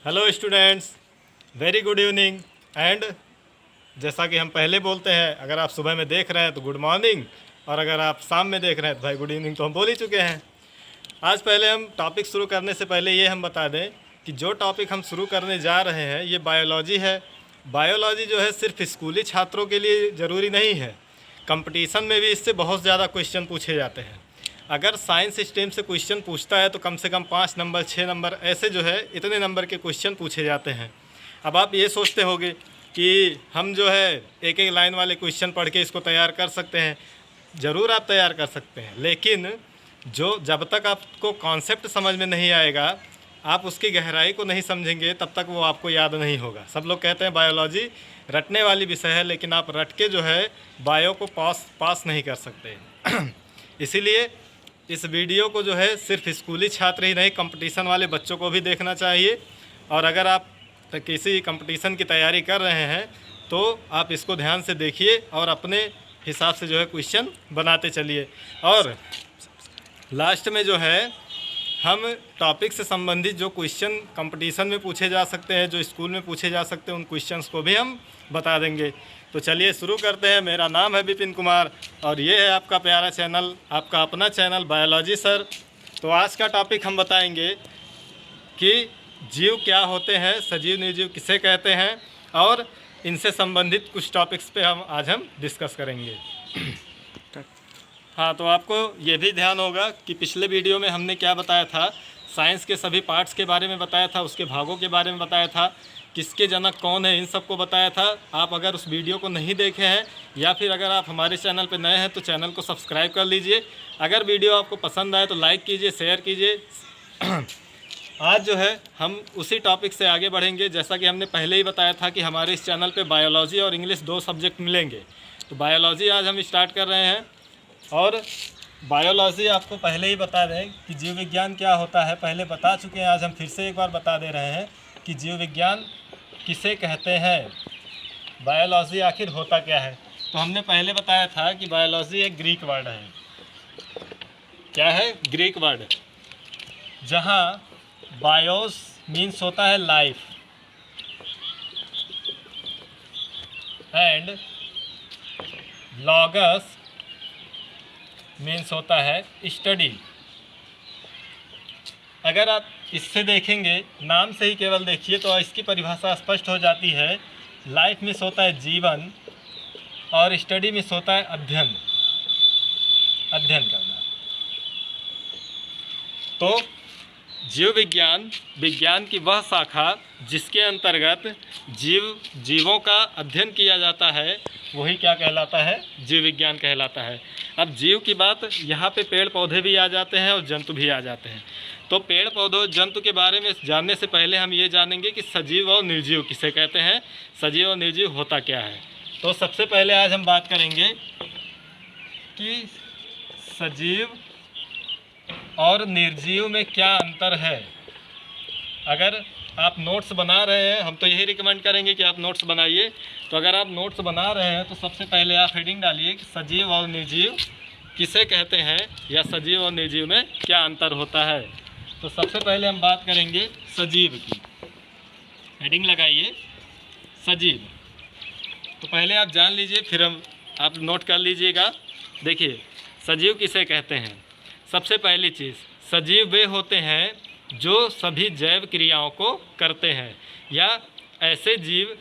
Hello students, very good evening. And जैसा कि हम पहले बोलते हैं, अगर आप सुबह में देख रहे हैं तो गुड मॉर्निंग, और अगर आप शाम में देख रहे हैं तो भाई गुड इवनिंग तो हम बोल ही चुके हैं। आज पहले हम टॉपिक शुरू करने से पहले ये हम बता दें कि जो टॉपिक हम शुरू करने जा रहे हैं ये बायोलॉजी है। बायोलॉजी जो है सिर्फ स्कूली छात्रों के लिए ज़रूरी नहीं है, कंपटीशन में भी इससे बहुत ज़्यादा क्वेश्चन पूछे जाते हैं। अगर साइंस स्ट्रीम से क्वेश्चन पूछता है तो कम से कम 5 नंबर 6 नंबर ऐसे जो है इतने नंबर के क्वेश्चन पूछे जाते हैं। अब आप ये सोचते होंगे कि हम जो है एक एक लाइन वाले क्वेश्चन पढ़ के इसको तैयार कर सकते हैं। ज़रूर आप तैयार कर सकते हैं, लेकिन जब तक आपको कॉन्सेप्ट समझ में नहीं आएगा, आप उसकी गहराई को नहीं समझेंगे, तब तक वो आपको याद नहीं होगा। सब लोग कहते हैं बायोलॉजी रटने वाली विषय है, लेकिन आप रट के जो है बायो को पास नहीं कर सकते। इसीलिए इस वीडियो को जो है सिर्फ स्कूली छात्र ही नहीं, कंपटीशन वाले बच्चों को भी देखना चाहिए। और अगर आप किसी कंपटीशन की तैयारी कर रहे हैं तो आप इसको ध्यान से देखिए और अपने हिसाब से जो है क्वेश्चन बनाते चलिए। और लास्ट में जो है हम टॉपिक से संबंधित जो क्वेश्चन कंपटीशन में पूछे जा सकते हैं, जो स्कूल में पूछे जा सकते हैं, उन क्वेश्चंस को भी हम बता देंगे। तो चलिए शुरू करते हैं। मेरा नाम है विपिन कुमार और ये है आपका प्यारा चैनल, आपका अपना चैनल बायोलॉजी सर। तो आज का टॉपिक हम बताएंगे कि जीव क्या होते हैं, सजीव निर्जीव किसे कहते हैं, और इनसे संबंधित कुछ टॉपिक्स पे आज हम डिस्कस करेंगे। हाँ, तो आपको ये भी ध्यान होगा कि पिछले वीडियो में हमने क्या बताया था, साइंस के सभी पार्ट्स के बारे में बताया था, उसके भागों के बारे में बताया था, किसके जनक कौन है, इन सबको बताया था। आप अगर उस वीडियो को नहीं देखे हैं या फिर अगर आप हमारे चैनल पर नए हैं तो चैनल को सब्सक्राइब कर लीजिए। अगर वीडियो आपको पसंद आए तो लाइक कीजिए, शेयर कीजिए। आज जो है हम उसी टॉपिक से आगे बढ़ेंगे। जैसा कि हमने पहले ही बताया था कि हमारे इस चैनल पे बायोलॉजी और इंग्लिश 2 सब्जेक्ट मिलेंगे। तो बायोलॉजी आज हम स्टार्ट कर रहे हैं। और बायोलॉजी आपको पहले ही बता दें कि जीव विज्ञान क्या होता है, पहले बता चुके हैं। आज हम फिर से एक बार बता दे रहे हैं कि जीव विज्ञान किसे कहते हैं, बायोलॉजी आखिर होता क्या है। तो हमने पहले बताया था कि बायोलॉजी एक ग्रीक वर्ड है। क्या है? ग्रीक वर्ड, जहाँ बायोस मीन्स होता है लाइफ एंड लॉगस मीन्स होता है स्टडी। अगर आप इससे देखेंगे, नाम से ही केवल देखिए तो इसकी परिभाषा स्पष्ट हो जाती है। लाइफ मीन्स होता है जीवन और स्टडी मीन्स होता है अध्ययन करना। तो जीव विज्ञान, विज्ञान की वह शाखा जिसके अंतर्गत जीवों का अध्ययन किया जाता है, वही क्या कहलाता है? जीव विज्ञान कहलाता है। अब जीव की बात यहाँ पे पेड़ पौधे भी आ जाते हैं और जंतु भी आ जाते हैं। तो पेड़ पौधों जंतु के बारे में जानने से पहले हम ये जानेंगे कि सजीव और निर्जीव किसे कहते हैं, सजीव और निर्जीव होता क्या है। तो सबसे पहले आज हम बात करेंगे कि सजीव और निर्जीव में क्या अंतर है। अगर आप नोट्स बना रहे हैं, हम तो यही रिकमेंड करेंगे कि आप नोट्स बनाइए। तो अगर आप नोट्स बना रहे हैं तो सबसे पहले आप हेडिंग डालिए कि सजीव और निर्जीव किसे कहते हैं, या सजीव और निर्जीव में क्या अंतर होता है। तो सबसे पहले हम बात करेंगे सजीव की। हेडिंग लगाइए सजीव। तो पहले आप जान लीजिए, फिर आप नोट कर लीजिएगा। देखिए सजीव किसे कहते हैं। सबसे पहली चीज़, सजीव वे होते हैं जो सभी जैव क्रियाओं को करते हैं, या ऐसे जीव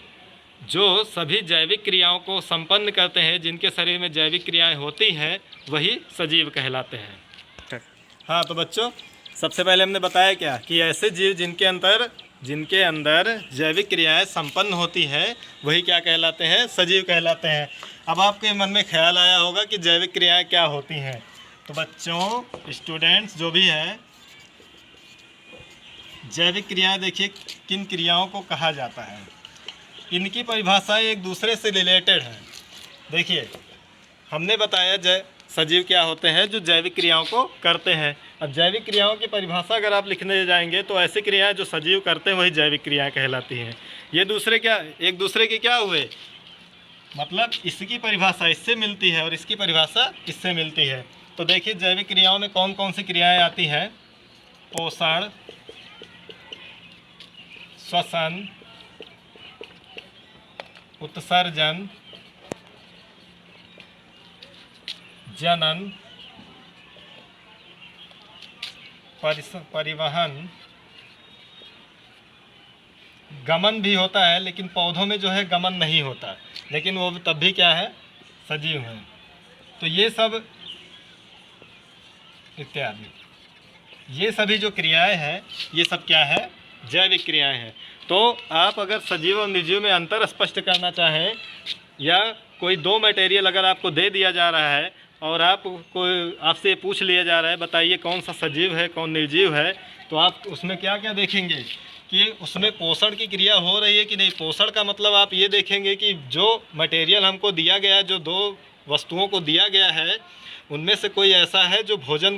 जो सभी जैविक क्रियाओं को संपन्न करते हैं, जिनके शरीर में जैविक क्रियाएं होती हैं, वही सजीव कहलाते हैं। हाँ, तो बच्चों सबसे पहले हमने बताया क्या कि ऐसे जीव जिनके अंदर जैविक क्रियाएं संपन्न होती हैं, वही क्या कहलाते हैं? सजीव कहलाते हैं। अब आपके मन में ख्याल आया होगा कि जैविक क्रियाएं क्या होती हैं। तो बच्चों, स्टूडेंट्स जो भी हैं, जैविक क्रियाएं देखिए किन क्रियाओं को कहा जाता है। इनकी परिभाषा एक दूसरे से रिलेटेड है। देखिए हमने बताया सजीव क्या होते हैं, जो जैविक क्रियाओं को करते हैं। अब जैविक क्रियाओं की परिभाषा अगर आप लिखने जाएंगे तो ऐसी क्रियाएं जो सजीव करते हैं वही जैविक क्रियाएं कहलाती हैं। ये एक दूसरे के क्या हुए, मतलब इसकी परिभाषा इससे मिलती है और इसकी परिभाषा इससे मिलती है। तो देखिए जैविक क्रियाओं में कौन कौन सी क्रियाएं आती हैं? पोषण, श्वसन, उत्सर्जन, जनन, परिवहन, गमन भी होता है, लेकिन पौधों में जो है गमन नहीं होता, लेकिन वो तब भी क्या है, सजीव हैं। तो ये सब इत्यादि, ये सभी जो क्रियाएं हैं ये सब क्या है, जैविक क्रियाएं हैं। तो आप अगर सजीव और निर्जीव में अंतर स्पष्ट करना चाहें, या कोई दो मटेरियल अगर आपको दे दिया जा रहा है और आपसे पूछ लिया जा रहा है बताइए कौन सा सजीव है कौन निर्जीव है, तो आप उसमें क्या क्या देखेंगे कि उसमें पोषण की क्रिया हो रही है कि नहीं। पोषण का मतलब आप ये देखेंगे कि जो मटेरियल हमको दिया गया, जो दो वस्तुओं को दिया गया है, उनमें से कोई ऐसा है जो भोजन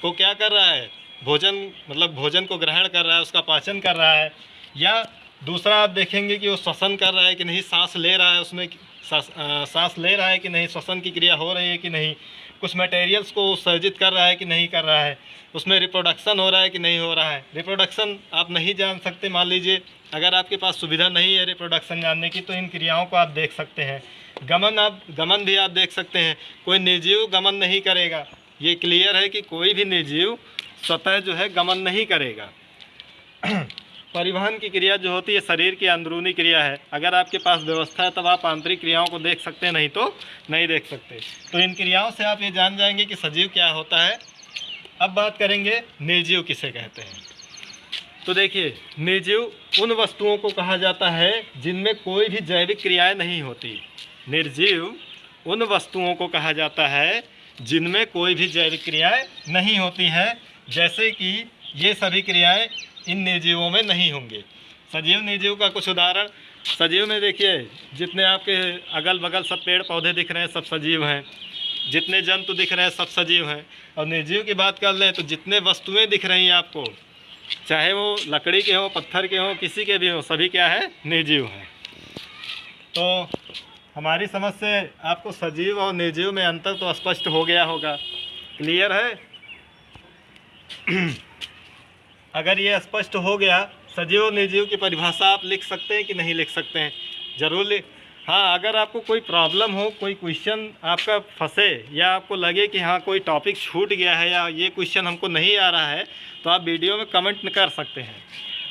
को क्या कर रहा है, भोजन मतलब भोजन को ग्रहण कर रहा है, उसका पाचन कर रहा है, या दूसरा आप देखेंगे कि वो श्वसन कर रहा है कि नहीं, सांस ले रहा है, उसमें सांस ले रहा है कि नहीं, श्वसन की क्रिया हो रही है कि नहीं, कुछ मटेरियल्स को उत्सर्जित कर रहा है कि नहीं कर रहा है, उसमें रिप्रोडक्शन हो रहा है कि नहीं हो रहा है। रिप्रोडक्शन आप नहीं जान सकते, मान लीजिए अगर आपके पास सुविधा नहीं है रिप्रोडक्शन जानने की, तो इन क्रियाओं को आप देख सकते हैं। गमन भी आप देख सकते हैं। कोई निर्जीव गमन नहीं करेगा, ये क्लियर है कि कोई भी निर्जीव स्वतः जो है गमन नहीं करेगा। परिवहन की क्रिया जो होती है शरीर की अंदरूनी क्रिया है, अगर आपके पास व्यवस्था है तब आप आंतरिक क्रियाओं को देख सकते हैं, नहीं तो नहीं देख सकते। तो इन क्रियाओं से आप ये जान जाएंगे कि सजीव क्या होता है। अब बात करेंगे निर्जीव किसे कहते हैं। तो देखिए, निर्जीव उन वस्तुओं को कहा जाता है जिनमें कोई भी जैविक क्रियाएं नहीं होती। निर्जीव उन वस्तुओं को कहा जाता है जिनमें कोई भी जैविक क्रियाएं नहीं होती हैं, जैसे कि ये सभी क्रियाएं इन निर्जीवों में नहीं होंगे। सजीव निर्जीव का कुछ उदाहरण, सजीव में देखिए जितने आपके अगल बगल सब पेड़ पौधे दिख रहे हैं सब सजीव हैं, जितने जंतु दिख रहे हैं सब सजीव हैं। और निर्जीव की बात कर लें तो जितने वस्तुएं दिख रही हैं आपको, चाहे वो लकड़ी के हों, पत्थर के हों, किसी के भी हों, सभी क्या है, निर्जीव हैं। तो हमारी समझ से आपको सजीव और निर्जीव में अंतर तो स्पष्ट हो गया होगा, क्लियर है। अगर ये स्पष्ट हो गया, सजीव और निर्जीव की परिभाषा आप लिख सकते हैं कि नहीं लिख सकते हैं, जरूर लिख। हाँ, अगर आपको कोई प्रॉब्लम हो, कोई क्वेश्चन आपका फंसे, या आपको लगे कि हाँ कोई टॉपिक छूट गया है या ये क्वेश्चन हमको नहीं आ रहा है, तो आप वीडियो में कमेंट कर सकते हैं।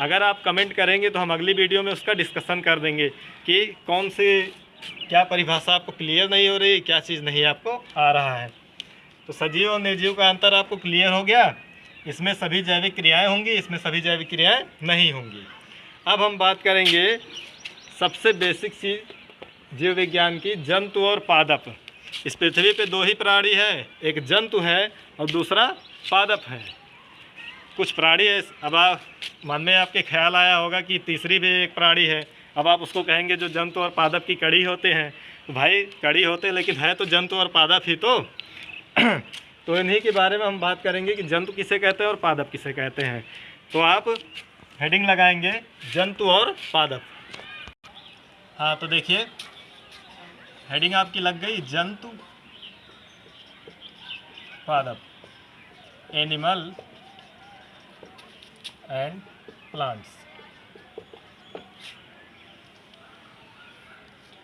अगर आप कमेंट करेंगे तो हम अगली वीडियो में उसका डिस्कशन कर देंगे कि कौन से क्या परिभाषा आपको क्लियर नहीं हो रही, क्या चीज़ नहीं आपको आ रहा है। तो सजीव और निर्जीव का अंतर आपको क्लियर हो गया। इसमें सभी जैविक क्रियाएं होंगी, इसमें सभी जैविक क्रियाएं नहीं होंगी। अब हम बात करेंगे सबसे बेसिक चीज़ जीव विज्ञान की, जंतु और पादप। इस पृथ्वी पे दो ही प्राणी है, एक जंतु है और दूसरा पादप है। कुछ प्राणी है, अब आप मन में आपके ख्याल आया होगा कि तीसरी भी एक प्राणी है। अब आप उसको कहेंगे जो जंतु और पादप की कड़ी होते हैं, तो भाई कड़ी होते हैं लेकिन है तो जंतु और पादप ही तो। तो इन्हीं के बारे में हम बात करेंगे कि जंतु किसे कहते हैं और पादप किसे कहते हैं। तो आप हेडिंग लगाएंगे जंतु और पादप। हाँ, तो देखिए हेडिंग आपकी लग गई, जंतु पादप, एनिमल एंड प्लांट्स।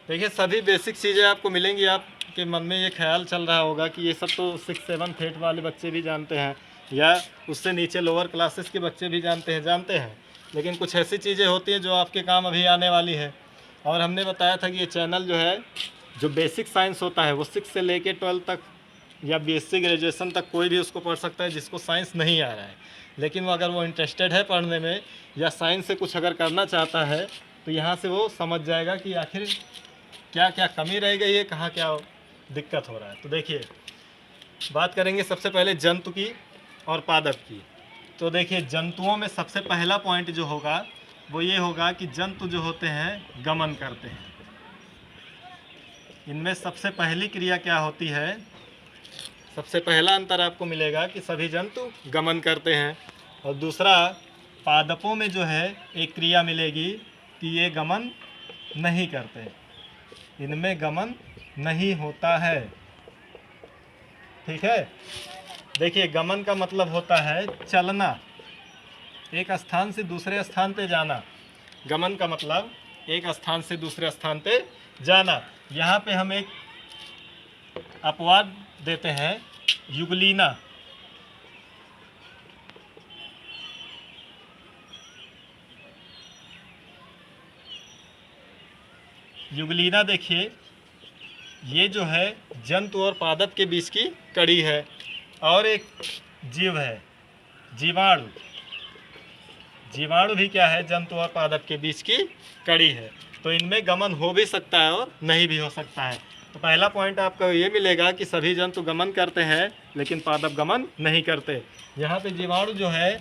देखिए सभी बेसिक चीज़ें आपको मिलेंगी। आपके मन में ये ख्याल चल रहा होगा कि ये सब तो 6, 7, 8 वाले बच्चे भी जानते हैं, या उससे नीचे लोअर क्लासेस के बच्चे भी जानते हैं, लेकिन कुछ ऐसी चीज़ें होती हैं जो आपके काम अभी आने वाली है। और हमने बताया था कि ये चैनल जो है, जो बेसिक साइंस होता है वो 6 से लेके 12 तक या BSc ग्रेजुएशन तक कोई भी उसको पढ़ सकता है जिसको साइंस नहीं आ रहा है। लेकिन वो अगर वो इंटरेस्टेड है पढ़ने में, या साइंस से कुछ अगर करना चाहता है, तो यहाँ से वो समझ जाएगा कि आखिर क्या क्या कमी रह गई है, कहाँ क्या दिक्कत हो रहा है। तो देखिए बात करेंगे सबसे पहले जंतु की और पादप की। तो देखिए जंतुओं में सबसे पहला पॉइंट जो होगा वो ये होगा कि जंतु जो होते हैं गमन करते हैं। इनमें सबसे पहली क्रिया क्या होती है, सबसे पहला अंतर आपको मिलेगा कि सभी जंतु गमन करते हैं। और दूसरा, पादपों में जो है एक क्रिया मिलेगी कि ये गमन नहीं करते, इनमें गमन नहीं होता है। ठीक है, देखिए गमन का मतलब होता है चलना, एक स्थान से दूसरे स्थान पे जाना। गमन का मतलब एक स्थान से दूसरे स्थान पे जाना। यहाँ पे हम एक अपवाद देते हैं, युगलीना। युगलीना देखिए, ये जो है जंतु और पादप के बीच की कड़ी है। और एक जीव है जीवाणु। जीवाणु भी क्या है, जंतु और पादप के बीच की कड़ी है। तो इनमें गमन हो भी सकता है और नहीं भी हो सकता है। तो पहला पॉइंट आपको ये मिलेगा कि सभी जंतु गमन करते हैं लेकिन पादप गमन नहीं करते। यहाँ पे जीवाणु जो है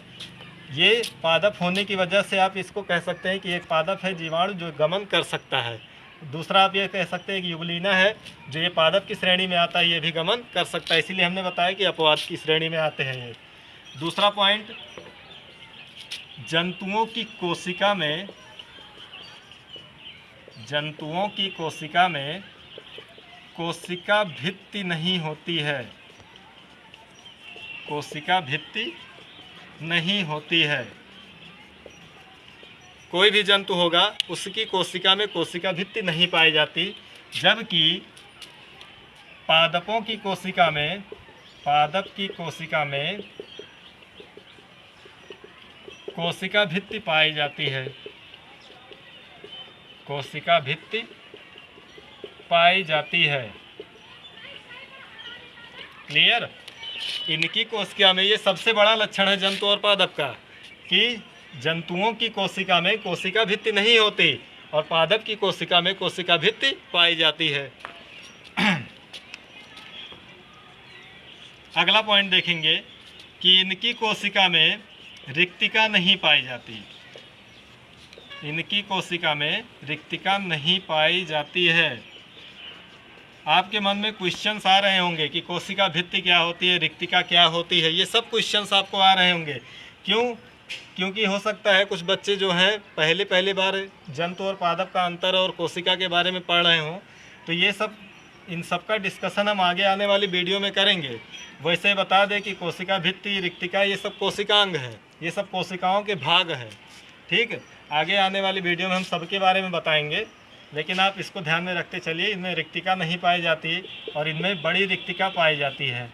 ये पादप होने की वजह से आप इसको कह सकते हैं कि एक पादप है जीवाणु जो गमन कर सकता है। दूसरा आप ये कह सकते हैं कि युगलीना है जो ये पादप की श्रेणी में आता है, ये भी गमन कर सकता है। इसीलिए हमने बताया कि अपवाद की श्रेणी में आते हैं ये। दूसरा पॉइंट, जंतुओं की कोशिका में कोशिका भित्ति नहीं होती है। कोशिका भित्ति नहीं होती है। कोई भी जंतु होगा उसकी कोशिका में कोशिका भित्ति नहीं पाई जाती, जबकि पादपों की कोशिका में, पादप की कोशिका में कोशिका भित्ति पाई जाती है। कोशिका भित्ति पाई जाती है। क्लियर? इनकी कोशिका में, ये सबसे बड़ा लक्षण है जंतु और पादप का कि जंतुओं की कोशिका में कोशिका भित्ति नहीं होती और पादप की कोशिका में कोशिका भित्ति पाई जाती है। अगला पॉइंट देखेंगे कि इनकी कोशिका में रिक्तिका नहीं पाई जाती। इनकी कोशिका में रिक्तिका नहीं पाई जाती है। आपके मन में क्वेश्चंस आ रहे होंगे कि कोशिका भित्ति क्या होती है, रिक्तिका क्या होती है, ये सब क्वेश्चंस आपको आ रहे होंगे। क्यों? क्योंकि हो सकता है कुछ बच्चे जो हैं पहले बार जंतु और पादप का अंतर और कोशिका के बारे में पढ़ रहे हों, तो ये सब, इन सब का डिस्कशन हम आगे आने वाली वीडियो में करेंगे। वैसे बता दें कि कोशिका भित्ति, रिक्तिका, ये सब कोशिकांग है, ये सब कोशिकाओं के भाग हैं। ठीक है, आगे आने वाली वीडियो में हम सबके बारे में बताएंगे, लेकिन आप इसको ध्यान में रखते चलिए। इनमें रिक्तिका नहीं पाई जाती और इनमें बड़ी रिक्तिका पाई जाती है।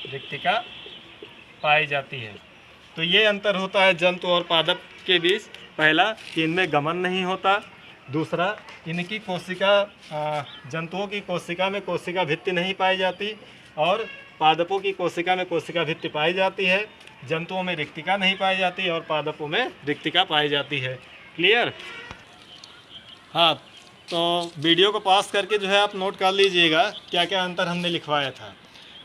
रिक्तिका पाई जाती है। तो ये अंतर होता है जंतु और पादप के बीच। पहला कि इनमें गमन नहीं होता। दूसरा, इनकी कोशिका, जंतुओं की कोशिका में कोशिका भित्ति नहीं पाई जाती और पादपों की कोशिका में कोशिका भित्ति पाई जाती है। जंतुओं में रिक्तिका नहीं पाई जाती और पादपों में रिक्तिका पाई जाती है। क्लियर? हाँ, तो वीडियो को पॉज करके जो है आप नोट कर लीजिएगा क्या क्या अंतर हमने लिखवाया था।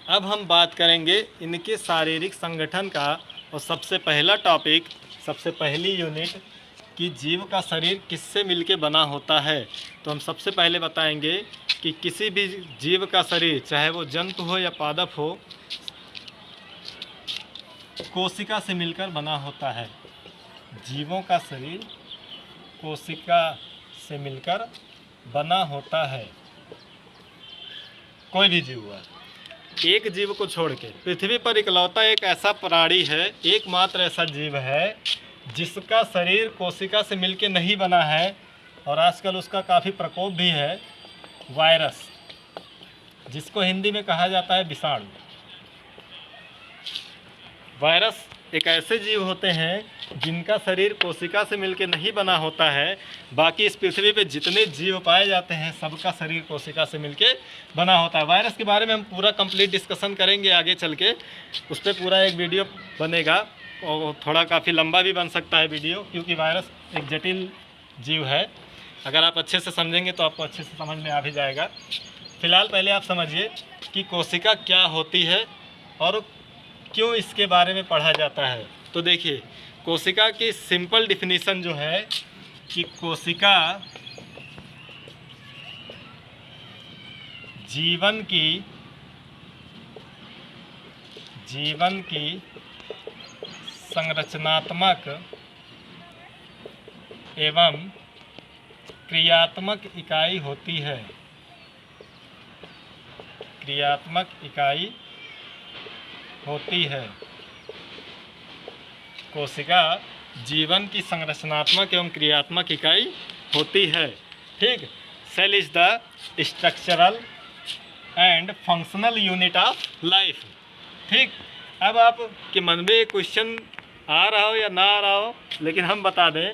अब हम बात करेंगे इनके शारीरिक संगठन का। और सबसे पहला टॉपिक, सबसे पहली यूनिट कि जीव का शरीर किससे मिलके बना होता है। तो हम सबसे पहले बताएंगे कि किसी भी जीव का शरीर, चाहे वो जंतु हो या पादप हो, कोशिका से मिलकर बना होता है। जीवों का शरीर कोशिका से मिलकर बना होता है। कोई भी जीव हुआ, एक जीव को छोड़ के पृथ्वी पर इकलौता एक ऐसा प्राणी है, एकमात्र ऐसा जीव है जिसका शरीर कोशिका से मिलके नहीं बना है। और आजकल उसका काफ़ी प्रकोप भी है, वायरस, जिसको हिंदी में कहा जाता है विषाणु। वायरस एक ऐसे जीव होते हैं जिनका शरीर कोशिका से मिलके नहीं बना होता है। बाकी इस पृथ्वी पे जितने जीव पाए जाते हैं सबका शरीर कोशिका से मिलके बना होता है। वायरस के बारे में हम पूरा कंप्लीट डिस्कशन करेंगे आगे चल के, उस पर पूरा एक वीडियो बनेगा और थोड़ा काफ़ी लंबा भी बन सकता है वीडियो, क्योंकि वायरस एक जटिल जीव है। अगर आप अच्छे से समझेंगे तो आपको अच्छे से समझ में आ भी जाएगा। फिलहाल पहले आप समझिए कि कोशिका क्या होती है और क्यों इसके बारे में पढ़ा जाता है। तो देखिए, कोशिका की सिंपल डिफिनीशन जो है कि कोशिका जीवन की संरचनात्मक एवं क्रियात्मक इकाई होती है। क्रियात्मक इकाई होती है। कोशिका जीवन की संरचनात्मक एवं क्रियात्मक इकाई होती है। ठीक, cell is the structural and functional unit of life. ठीक, अब आपके मन में क्वेश्चन आ रहा हो या ना आ रहा हो, लेकिन हम बता दें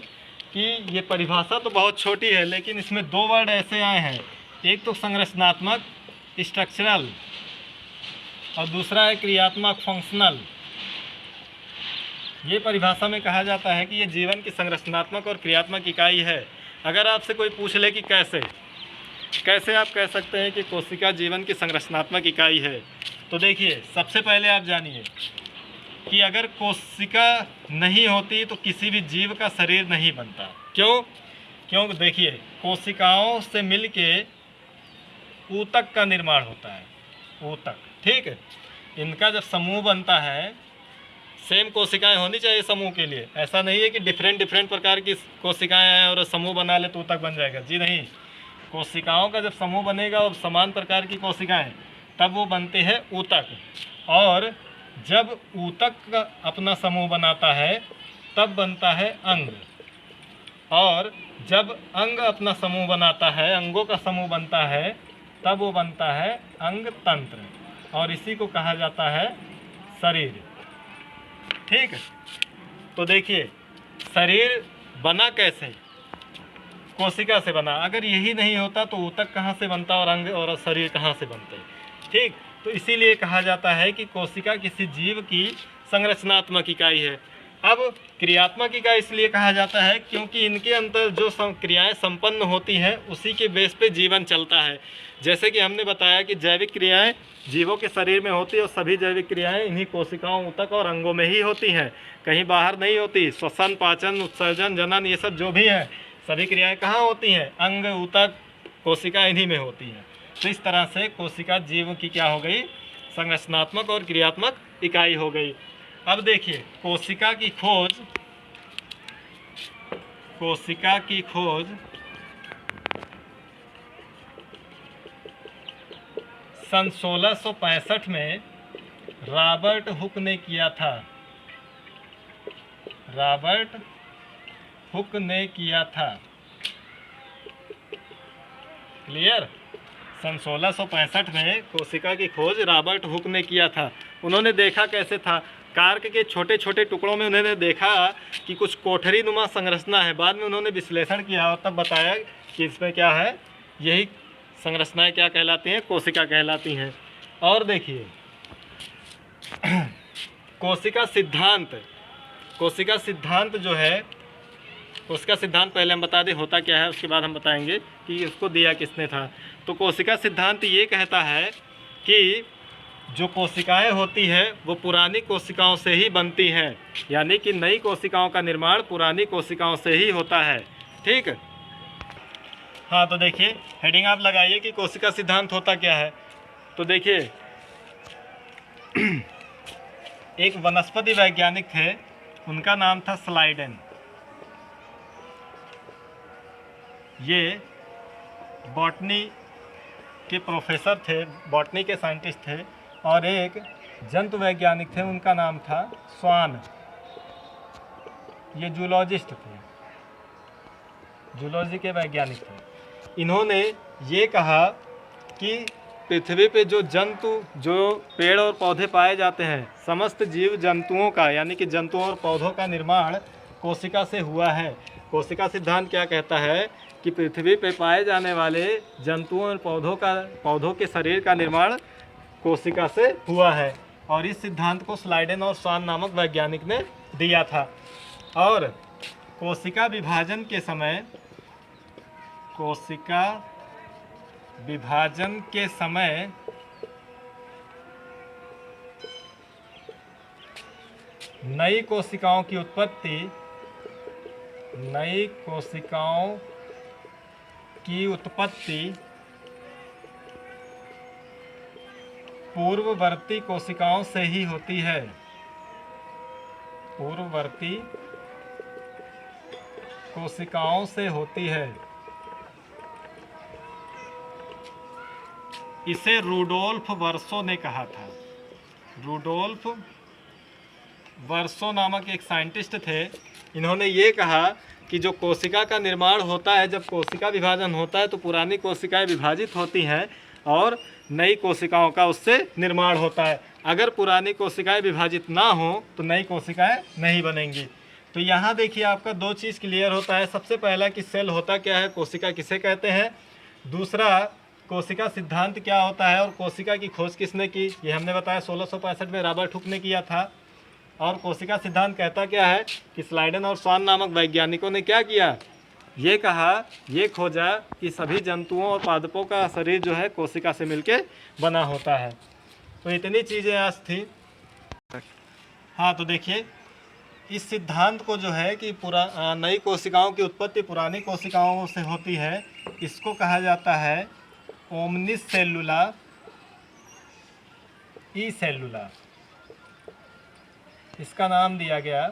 कि ये परिभाषा तो बहुत छोटी है, लेकिन इसमें दो वर्ड ऐसे आए हैं, एक तो संरचनात्मक स्ट्रक्चरल और दूसरा है क्रियात्मक फंक्शनल। ये परिभाषा में कहा जाता है कि ये जीवन की संरचनात्मक और क्रियात्मक इकाई है। अगर आपसे कोई पूछ ले कि कैसे आप कह सकते हैं कि कोशिका जीवन की संरचनात्मक इकाई है, तो देखिए सबसे पहले आप जानिए कि अगर कोशिका नहीं होती तो किसी भी जीव का शरीर नहीं बनता। क्यों देखिए, कोशिकाओं से मिलके ऊतक का निर्माण होता है, ऊतक। ठीक है, इनका जब समूह बनता है, सेम कोशिकाएं होनी चाहिए समूह के लिए, ऐसा नहीं है कि डिफरेंट प्रकार की कोशिकाएं हैं और समूह बना ले तो ऊतक बन जाएगा। जी नहीं, कोशिकाओं का जब समूह बनेगा और समान प्रकार की कोशिकाएं, तब वो बनते हैं ऊतक। और जब ऊतक का अपना समूह बनाता है तब बनता है अंग, और जब अंग अपना समूह बनाता है, अंगों का समूह बनता है, तब वो बनता है अंग तंत्र, और इसी को कहा जाता है शरीर। ठीक, तो देखिए शरीर बना कैसे, कोशिका से बना। अगर यही नहीं होता तो ऊतक कहाँ से बनता और अंग और शरीर कहाँ से बनते। ठीक, तो इसीलिए कहा जाता है कि कोशिका किसी जीव की संरचनात्मक इकाई है। अब क्रियात्मक इकाई इसलिए कहा जाता है क्योंकि इनके अंदर जो क्रियाएं संपन्न होती हैं उसी के बेस पे जीवन चलता है। जैसे कि हमने बताया कि जैविक क्रियाएं जीवों के शरीर में होती है और सभी जैविक क्रियाएं इन्हीं कोशिकाओं, ऊतक और अंगों में ही होती हैं, कहीं बाहर नहीं होती। श्वसन, पाचन, उत्सर्जन, जनन, ये सब जो भी हैं सभी क्रियाएं कहाँ होती हैं, अंग, ऊतक, कोशिका इन्हीं में होती हैं। तो इस तरह से कोशिका जीव की क्या हो गई, संरचनात्मक और क्रियात्मक इकाई हो गई। अब देखिए कोशिका की खोज सन 1665 में रॉबर्ट हुक ने किया था। क्लियर, सन 1665 में कोशिका की खोज रॉबर्ट हुक ने किया था। उन्होंने देखा कैसे था, कार्क के छोटे छोटे टुकड़ों में उन्होंने देखा कि कुछ कोठरी नुमा संरचना है। बाद में उन्होंने विश्लेषण किया और तब बताया कि इसमें क्या है, यही संरचनाएं क्या कहलाती हैं, कोशिका कहलाती हैं। और देखिए कोशिका सिद्धांत जो है, कोशिका सिद्धांत पहले हम बता दें होता क्या है, उसके बाद हम बताएंगे कि इसको दिया किसने था। तो कोशिका सिद्धांत ये कहता है कि जो कोशिकाएं होती हैं वो पुरानी कोशिकाओं से ही बनती हैं, यानी कि नई कोशिकाओं का निर्माण पुरानी कोशिकाओं से ही होता है। ठीक, हाँ, तो देखिए हेडिंग आप लगाइए कि कोशिका सिद्धांत होता क्या है। तो देखिए एक वनस्पति वैज्ञानिक थे, उनका नाम था स्लाइडेन। ये बॉटनी के प्रोफेसर थे, बॉटनी के साइंटिस्ट थे। और एक जंतु वैज्ञानिक थे, उनका नाम था स्वान। ये जूलॉजिस्ट थे, जूलॉजी के वैज्ञानिक थे। इन्होंने ये कहा कि पृथ्वी पे जो पेड़ और पौधे पाए जाते हैं, समस्त जीव जंतुओं का, यानी कि जंतुओं और पौधों का निर्माण कोशिका से हुआ है। कोशिका सिद्धांत क्या कहता है कि पृथ्वी पे पाए जाने वाले जंतुओं और पौधों के शरीर का निर्माण कोशिका से हुआ है। और इस सिद्धांत को स्लाइडेन और स्वान नामक वैज्ञानिक ने दिया था। और कोशिका विभाजन के समय नई कोशिकाओं की उत्पत्ति पूर्ववर्ती कोशिकाओं से ही होती है। पूर्ववर्ती कोशिकाओं से होती है। इसे रूडोल्फ वर्सो ने कहा था। रूडोल्फ वर्सो नामक एक साइंटिस्ट थे, इन्होंने ये कहा कि जो कोशिका का निर्माण होता है, जब कोशिका विभाजन होता है तो पुरानी कोशिकाएं विभाजित होती हैं और नई कोशिकाओं का उससे निर्माण होता है। अगर पुरानी कोशिकाएं विभाजित ना हो तो नई कोशिकाएं नहीं बनेंगी। तो यहाँ देखिए आपका दो चीज़ क्लियर होता है। सबसे पहला कि सेल होता क्या है, कोशिका किसे कहते हैं। दूसरा, कोशिका सिद्धांत क्या होता है और कोशिका की खोज किसने की, ये हमने बताया 1665 में रॉबर्ट हुक ने किया था। और कोशिका सिद्धांत कहता क्या है कि स्लाइडन और स्वान नामक वैज्ञानिकों ने क्या किया, ये कहा, ये खोजा कि सभी जंतुओं और पादपों का शरीर जो है कोशिका से मिलके बना होता है। तो इतनी चीज़ें आज थी। हाँ, तो देखिए इस सिद्धांत को जो है कि नई कोशिकाओं की उत्पत्ति पुरानी कोशिकाओं से होती है, इसको कहा जाता है ओमनिस सेलुला ई सेलुला। इसका नाम दिया गया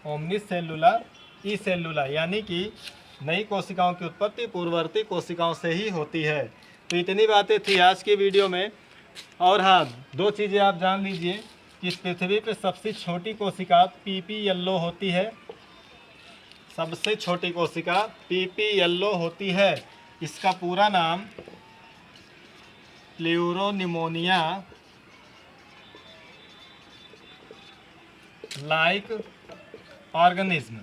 ओमनिस सेलुला ई सेलुला, यानी कि नई कोशिकाओं की उत्पत्ति पूर्ववर्ती कोशिकाओं से ही होती है। तो इतनी बातें थी आज की वीडियो में। और हाँ, दो चीज़ें आप जान लीजिए कि इस पृथ्वी पर सबसे छोटी कोशिका पीपी येलो होती है। सबसे छोटी कोशिका पीपी येलो होती है। इसका पूरा नाम प्लूरोनिमोनिया लाइक ऑर्गेनिज्म,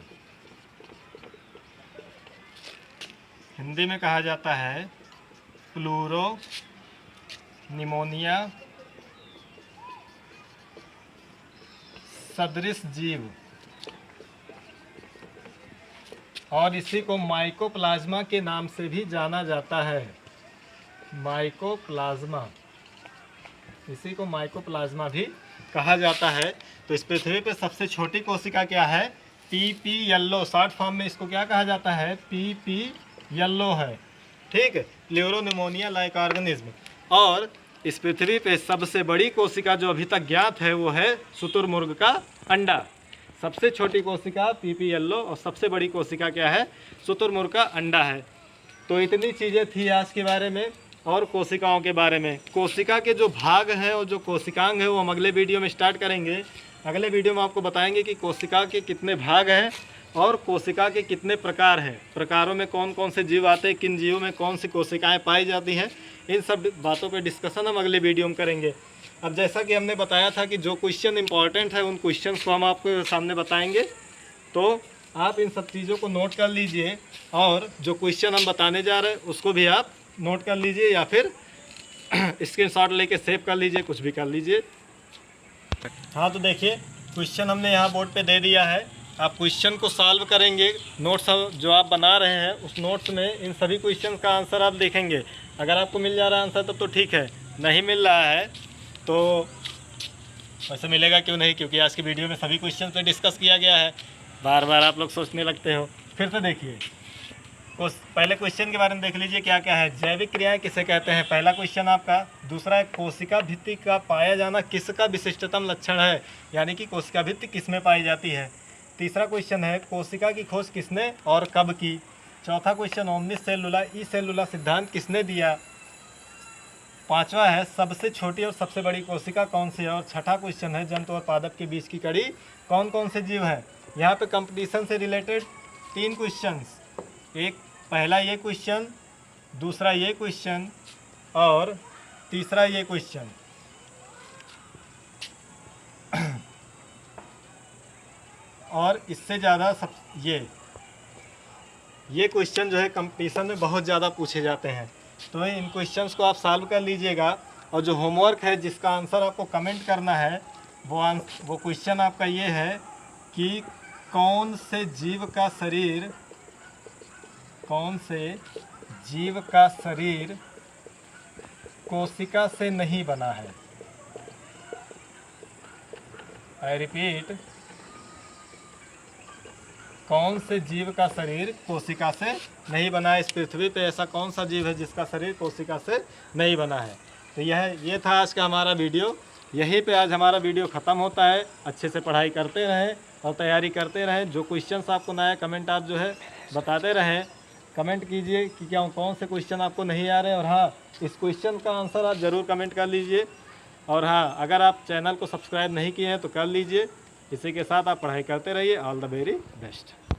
हिंदी में कहा जाता है प्लूरोनिमोनिया सदृश जीव, और इसी को माइकोप्लाज्मा के नाम से भी जाना जाता है। माइकोप्लाज्मा, इसी को माइकोप्लाज्मा भी कहा जाता है। तो इस पृथ्वी पे सबसे छोटी कोशिका क्या है, पीपी येलो। शॉर्ट फॉर्म में इसको क्या कहा जाता है, पीपी येलो है। ठीक है, प्लूरोनिमोनिया लाइक ऑर्गेनिज्म। और इस पृथ्वी पे सबसे बड़ी कोशिका जो अभी तक ज्ञात है वो है शुतुरमुर्ग का अंडा। सबसे छोटी कोशिका पीपी येलो और सबसे बड़ी कोशिका क्या है, शुतुरमुर्ग का अंडा है। तो इतनी चीज़ें थी आज के बारे में और कोशिकाओं के बारे में। कोशिका के जो भाग हैं और जो कोशिकांग है वो हम अगले वीडियो में स्टार्ट करेंगे। अगले वीडियो में आपको बताएंगे कि कोशिका के कितने भाग हैं और कोशिका के कितने प्रकार हैं, प्रकारों में कौन कौन से जीव आते हैं, किन जीवों में कौन सी कोशिकाएं पाई जाती हैं। इन सब बातों पे डिस्कशन हम अगले वीडियो में करेंगे। अब जैसा कि हमने बताया था कि जो क्वेश्चन इंपॉर्टेंट है उन क्वेश्चंस को हम आपके सामने बताएंगे, तो आप इन सब चीज़ों को नोट कर लीजिए और जो क्वेश्चन हम बताने जा रहे हैं उसको भी आप नोट कर लीजिए या फिर स्क्रीनशॉट लेके सेव कर लीजिए, कुछ भी कर लीजिए। हाँ, तो देखिए क्वेश्चन हमने यहाँ बोर्ड पे दे दिया है। आप क्वेश्चन को सॉल्व करेंगे। नोट्स जो आप बना रहे हैं उस नोट्स में इन सभी क्वेश्चन का आंसर आप देखेंगे। अगर आपको मिल जा रहा है आंसर तब तो ठीक है, नहीं मिल रहा है तो वैसे मिलेगा क्यों नहीं, क्योंकि आज की वीडियो में सभी क्वेश्चन पे डिस्कस किया गया है। बार बार आप लोग सोचने लगते हो। फिर से देखिए, पहले क्वेश्चन के बारे में देख लीजिए क्या क्या है। जैविक क्रियाएं किसे कहते हैं, पहला क्वेश्चन आपका। दूसरा है कोशिका भित्ति का पाया जाना किसका विशिष्टतम लक्षण है, यानी कि कोशिका भित्ति किस में पाई जाती है। तीसरा क्वेश्चन है कोशिका की खोज किसने और कब की। चौथा क्वेश्चन ओमनिस सेलुला ई सेलुला सिद्धांत किसने दिया। पांचवा है सबसे छोटी और सबसे बड़ी कोशिका कौन सी है। और छठा क्वेश्चन है जंतु और पादप के बीच की कड़ी कौन कौन से जीव हैं। यहाँ पे कंपटीशन से रिलेटेड 3 क्वेश्चंस, एक पहला ये क्वेश्चन, दूसरा ये क्वेश्चन और तीसरा ये क्वेश्चन। और इससे ज़्यादा सब ये क्वेश्चन जो है कंपटीशन में बहुत ज़्यादा पूछे जाते हैं। तो इन क्वेश्चंस को आप सॉल्व कर लीजिएगा। और जो होमवर्क है जिसका आंसर आपको कमेंट करना है वो क्वेश्चन आपका ये है कि कौन से जीव का शरीर कोशिका से नहीं बना है। आई रिपीट, कौन से जीव का शरीर कोशिका से नहीं बना है। इस पृथ्वी पे ऐसा कौन सा जीव है जिसका शरीर कोशिका से नहीं बना है। तो ये था आज का हमारा वीडियो। यहीं पे आज हमारा वीडियो ख़त्म होता है। अच्छे से पढ़ाई करते रहें और तैयारी करते रहें। जो क्वेश्चंस आपको नया कमेंट आप जो है बताते रहें, कमेंट कीजिए कि क्या कौन से क्वेश्चन आपको नहीं आ रहे हैं। और हाँ, इस क्वेश्चन का आंसर आप ज़रूर कमेंट कर लीजिए। और हाँ, अगर आप चैनल को सब्सक्राइब नहीं किए हैं तो कर लीजिए इसी के साथ आप पढ़ाई करते रहिए। All the very best.